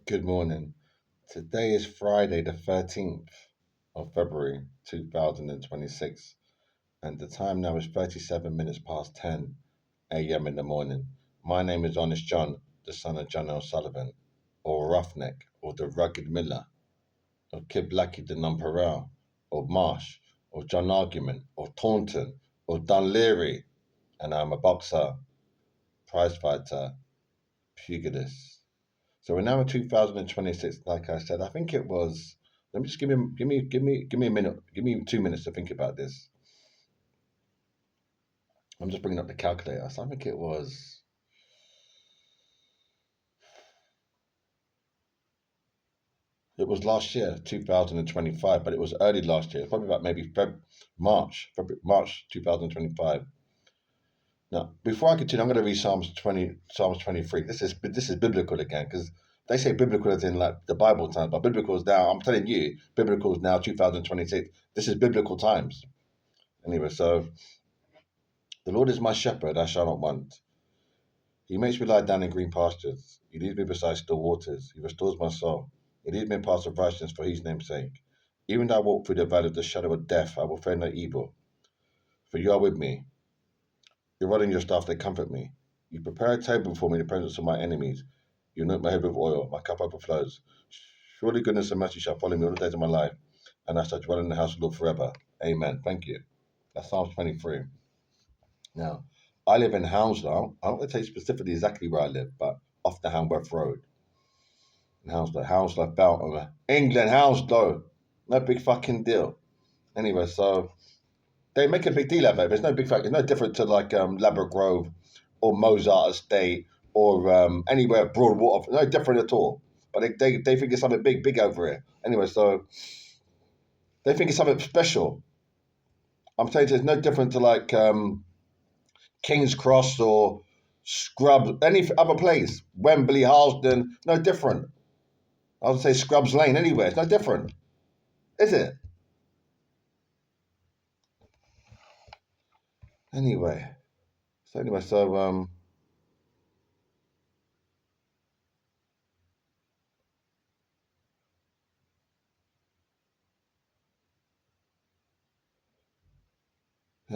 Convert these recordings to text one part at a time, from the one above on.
Good morning. Today is Friday, the 13th of February 2026, and the time now is 37 minutes past 10 a.m. in the morning. My name is Honest John, the son of John L. Sullivan, or Roughneck, or the Rugged Miller, or Kid Blackie the Nonpareil, or Marsh, or John Argument, or Taunton, or Dunleary, and I'm a boxer, prize fighter, pugilist. So we're now in 2026. Like I said, I think it was. Let me just give me a minute. Give me 2 minutes to think about this. I'm just bringing up the calculator. So I think it was. It was last year, 2025, but it was early last year. Probably about maybe March 2025. Now, before I continue, I'm going to read Psalms 23. This is biblical again because they say biblical as in like the Bible times, but biblical is now. I'm telling you, biblical is now 2026. This is biblical times. Anyway, so the Lord is my shepherd; I shall not want. He makes me lie down in green pastures. He leads me beside still waters. He restores my soul. He leads me in paths of righteousness for his name's sake. Even though I walk through the valley of the shadow of death, I will fear no evil. For you are with me. Your rod and your staff, they comfort me. You prepare a table before me in the presence of my enemies. You anoint my head with oil. My cup overflows. Surely goodness and mercy shall follow me all the days of my life, and I shall dwell in the house of the Lord forever. Amen. Thank you. That's Psalms 23. Now, I live in Hounslow. I don't want to tell you specifically exactly where I live, but off the Hamworth Road in Hounslow, Belton, England, Hounslow. No big fucking deal. Anyway, so they make a big deal out of it. There's no big fact. It's no different to like Labrador Grove or Mozart Estate or anywhere Broadwater. No different at all. But they think it's something big over here. Anyway, so they think it's something special. I'm saying it's no different to like King's Cross or Scrubs, any other place, Wembley, Harlesden, no different. I would say Scrubs Lane, anywhere, it's no different, is it? Anyway, so I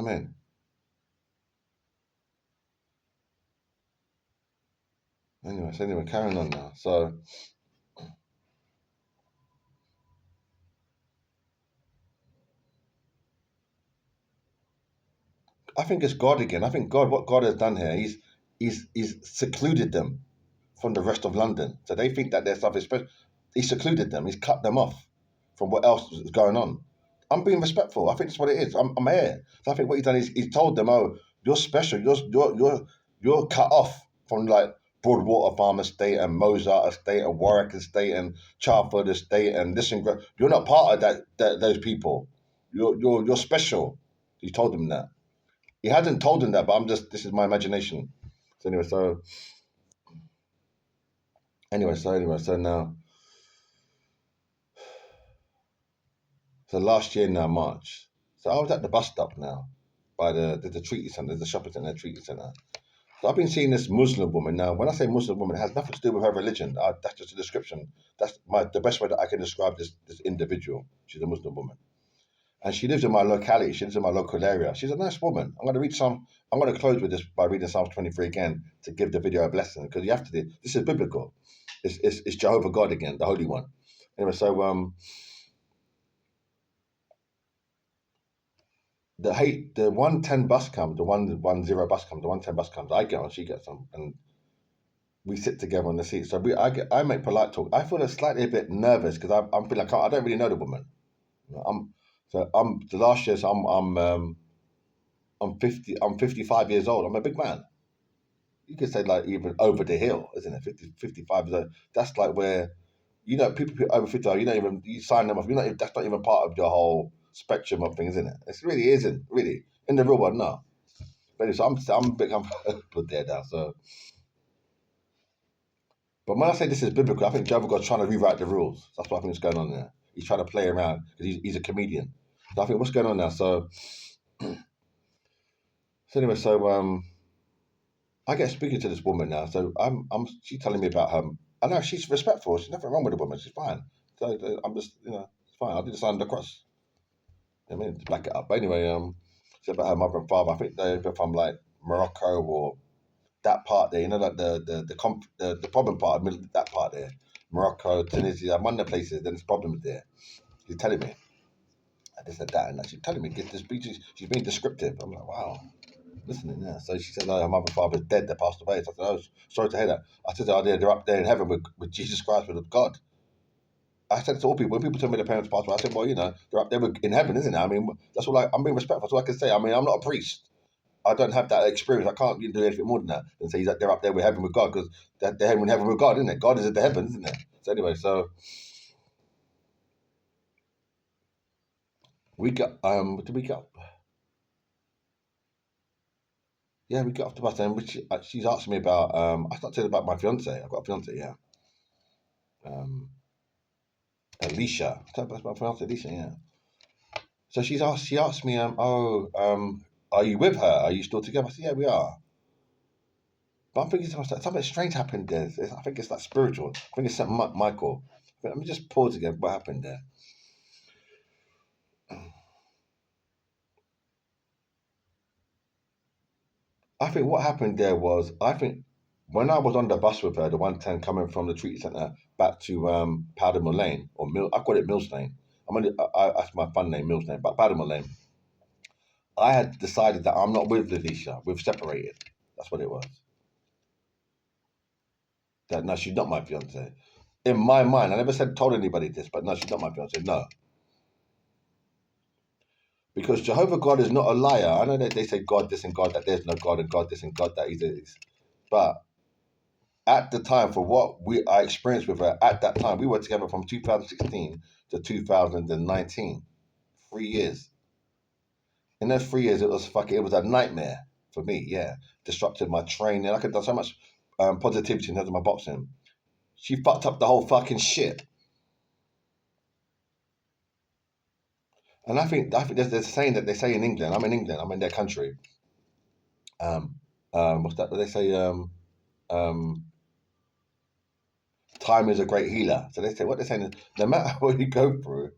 mean, anyway, carrying on now. So I think it's God again. I think what God has done here, he's secluded them from the rest of London. So they think that there's something special. He secluded them. He's cut them off from what else is going on. I'm being respectful. I think that's what it is. I'm here. So I think what he's done is he's told them, "Oh, you're special. You're cut off from like Broadwater Farm Estate and Mozart Estate and Warwick Estate and Chartford Estate and this and that. You're not part of those people. You're special." He told them that. He hasn't told them that, but this is my imagination. So so now so last year now March. So I was at the bus stop now by the treaty centre, the shopping centre, the treaty centre. So I've been seeing this Muslim woman now. When I say Muslim woman, it has nothing to do with her religion. That's just a description. That's the best way that I can describe this individual. She's a Muslim woman, and she lives in my locality. She lives in my local area. She's a nice woman. I'm going to close with this by reading Psalms 23 again to give the video a blessing because you have to do. This is biblical. It's Jehovah God again, the Holy One. Anyway, so the 110 bus comes, the 110 bus comes, the 110 bus comes. I get on, she gets on, and we sit together on the seat. So I make polite talk. I feel slightly a bit nervous because I'm feeling like I don't really know the woman. You know, I'm the last year. So I'm 50. I'm 55 years old. I'm a big man. You could say like even over the hill, isn't it? 55 years old. That's like where people over 50. You don't even you sign them off. That's not even part of your whole spectrum of things, isn't it? It really isn't really in the real world. No. But anyway, so I'm big. I'm put there now. So, but when I say this is biblical, I think Jehovah God's trying to rewrite the rules. That's what I think is going on there. He's trying to play around because he's a comedian. So I think what's going on now. So I get speaking to this woman now. So she's telling me about I know she's respectful. She's nothing wrong with the woman. She's fine. So I'm just, it's fine. I'll do the sign of the cross. I mean, to back it up. But anyway, it's about her mother and father. I think they're from like Morocco or that part there. Like the problem part, that part there. Morocco, Tunisia, one of the places. Then there's problems there. She's telling me. I just said that, and she's telling me get this. She's being descriptive. I'm like, wow. Listening, yeah. So she said, "No, her mother and father is dead. They passed away." So I said, "Oh, sorry to hear that." I said, "Oh, they're up there in heaven with Jesus Christ, with God." I said to all people, when people tell me their parents passed away, I said, "Well, they're up there in heaven, isn't it?" I mean, that's all. I'm being respectful. That's all I can say. I mean, I'm not a priest. I don't have that experience. I can't do anything more than that than say they're up there with heaven with God, because they're in heaven with God, isn't it? God is in the heavens, isn't it? So anyway, so we got did we go? Yeah, we got off the bus, and she's asking me about I started telling about my fiance. I've got a fiance, yeah. Um, Alisha. That's my fiance, Alisha, yeah. So she asked me, are you with her? Are you still together? I said, yeah, we are. But I'm thinking something strange happened there. I think it's like spiritual. I think it's Saint Michael. But let me just pause again. What happened there? I think what happened there was, I think when I was on the bus with her, the 110 coming from the treatment centre back to Powdermill Lane, or I call it Mills Lane. That's my fun name, Mills Lane, but Powdermill Lane. I had decided that I'm not with Alicia. We've separated. That's what it was. That no, she's not my fiance. In my mind, I never told anybody this, but no, she's not my fiance. No, because Jehovah God is not a liar. I know that they say God this and God that. There's no God and God this and God that. He is, but at the time, for what I experienced with her at that time, we were together from 2016 to 2019, 3 years. In those 3 years, it was fucking. It was a nightmare for me. Yeah, disrupted my training. I could have done so much positivity in terms of my boxing. She fucked up the whole fucking shit. And I think there's a saying that they say in England. I'm in England. I'm in their country. Um, what's that? They say um, time is a great healer. So they say what they're saying is no matter what you go through,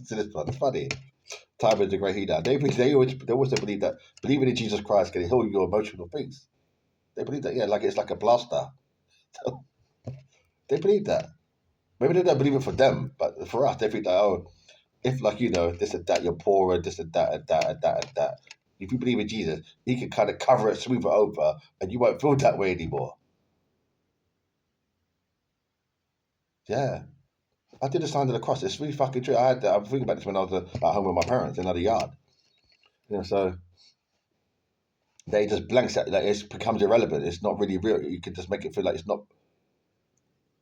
to this one, it's funny. Time is a great healer. They also believe that believing in Jesus Christ can heal your emotional things. They believe that, yeah, like it's like a blaster. They believe that. Maybe they don't believe it for them, but for us, they think that, oh, if like this and that, you're poorer, this and that and that and that and that. If you believe in Jesus, He can kind of cover it, smooth it over, and you won't feel that way anymore. Yeah, I did the sign of the cross. It's really fucking true. I was thinking about this when I was at home with my parents in another yard. So they just blanks it, like it becomes irrelevant. It's not really real. You can just make it feel like it's not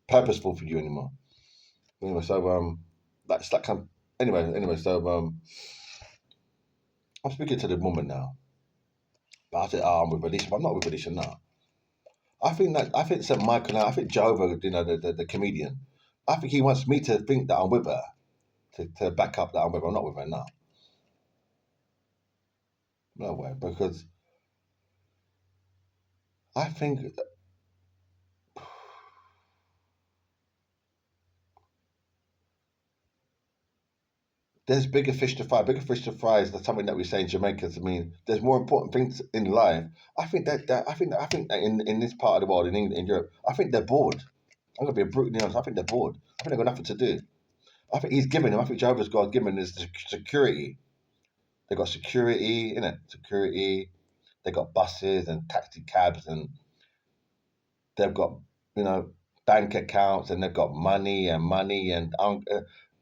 purposeful for you anymore. Anyway, so that's that kind. Anyway, so I'm speaking to the woman now. But I said, oh, I'm with Alicia, but I'm not with Alicia now. I think St. Michael now, I think Jehovah, the comedian, I think he wants me to think that I'm with her, to back up that I'm with her. I'm not with her now. No way, because I think there's bigger fish to fry. Bigger fish to fry is something that we say in Jamaica. I mean, there's more important things in life. I think that in this part of the world, in England, in Europe, I think they're bored. I'm gonna be brutally honest. I think they're bored. I think they've got nothing to do. I think he's given them. I think Jehovah's God given us security. They got security, innit? Security. They got buses and taxi cabs, and they've got you know bank accounts, and they've got money and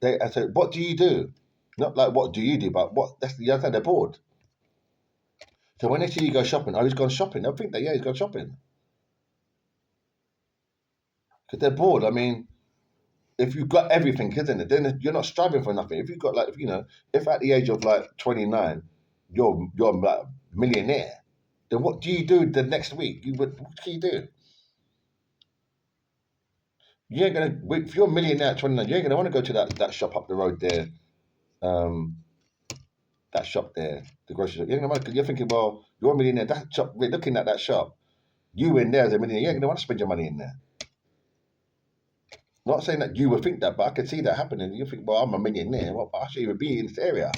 they. I said, what do you do? Not like what do you do, but what that's the other thing. They're bored. So when they see you go shopping, oh, he's gone shopping. They'll think that yeah, he's gone shopping because they're bored. I mean, if you've got everything, isn't it? Then you're not striving for nothing. If you've got like if at the age of like 29, you're like a millionaire, then what do you do the next week? What can you do? You ain't gonna if you're a millionaire at 29, you ain't gonna want to go to that shop up the road there, um, that shop there, the grocery shop. You ain't gonna want to, you're thinking, well, you're a millionaire. That shop, we're looking at that shop. You in there as a millionaire, you ain't gonna want to spend your money in there. I'm not saying that you would think that, but I could see that happening. You think, well, I'm a millionaire. Well, I should even be in this area.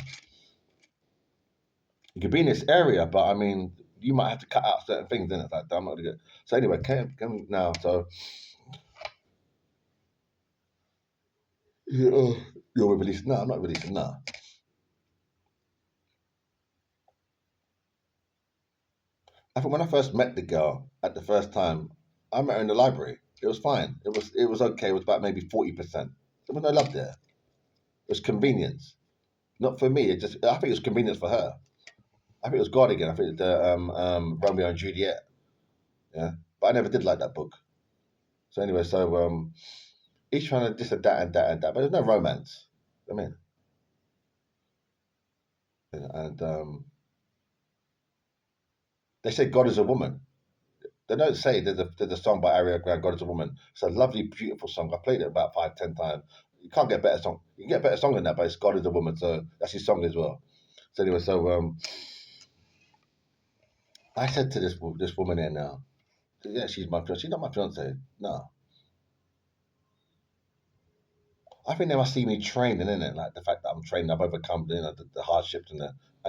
You could be in this area, but I mean, you might have to cut out certain things. Then it's like, I'm not gonna get. So anyway, come now. So you're releasing. No, I'm not releasing. No, I think when I first met the girl at the first time, I met her in the library. It was fine. It was okay. It was about maybe 40%. There was no love there. It was convenience. Not for me. It just I think it was convenience for her. I think it was God again. I think the Romeo and Juliet. Yeah, but I never did like that book. So anyway, so each trying to this and that and that and that, but there's no romance. I mean, and they say God is a woman. They don't say there's a song by Ariana Grande, God is a woman. It's a lovely, beautiful song. I played it about 5, 10 times. You can't get a better song. You can get a better song than that, but it's God is a woman. So that's his song as well. So anyway, so I said to this woman here now, yeah, she's my fiance. She's not my fiance. No, I think they must see me training, innit? Like the fact that I'm training, I've overcome the hardships and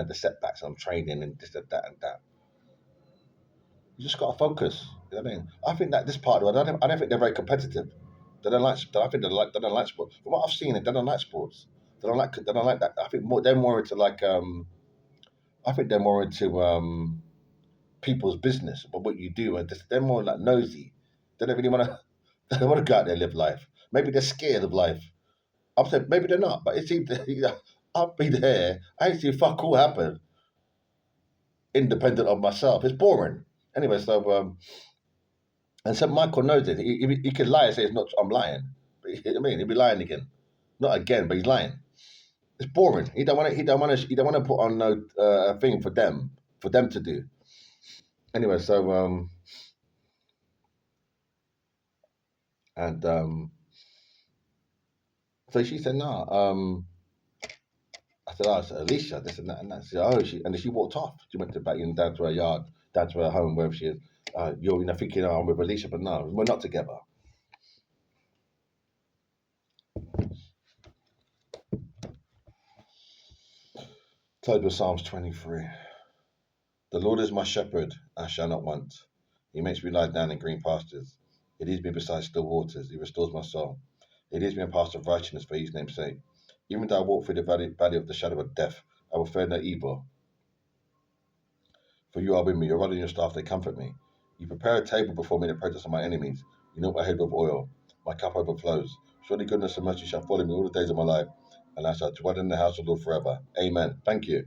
the setbacks. I'm training and this and that and that. You just got to focus. You know what I mean? I think that this part of it, I don't think they're very competitive. They don't like. I think they don't like sports. From what I've seen, they don't like sports. They don't like that. I think they're more into like. I think they're more into people's business, but what you do, and they're more like nosy. They don't really want to. They don't want to go out there and live life. Maybe they're scared of life. I'm saying maybe they're not, but it seems I'll be there. I ain't see fuck all happen independent of myself. It's boring. Anyway, so and so Michael knows it. He can lie and say it's not. I'm lying. But I mean, he'll be lying again. Not again, but he's lying. It's boring. He don't want to. He don't want to. He don't want to put on no thing for them to do. Anyway, so and so she said no. I said, oh, it's Alicia, this and that and that. She said, oh, and then she walked off. She went to back in down to her yard, down to her home, wherever she is. You're thinking, oh, I'm with Alicia, but no, we're not together. Close with Psalms 23. The Lord is my shepherd, I shall not want. He makes me lie down in green pastures. He leads me beside still waters. He restores my soul. He leads me in paths of righteousness for his name's sake. Even though I walk through the valley of the shadow of death, I will fear no evil. For you are with me, your rod and your staff, they comfort me. You prepare a table before me in the presence of my enemies. You anoint my head with oil. My cup overflows. Surely goodness and mercy shall follow me all the days of my life, and I shall dwell in the house of the Lord forever. Amen. Thank you.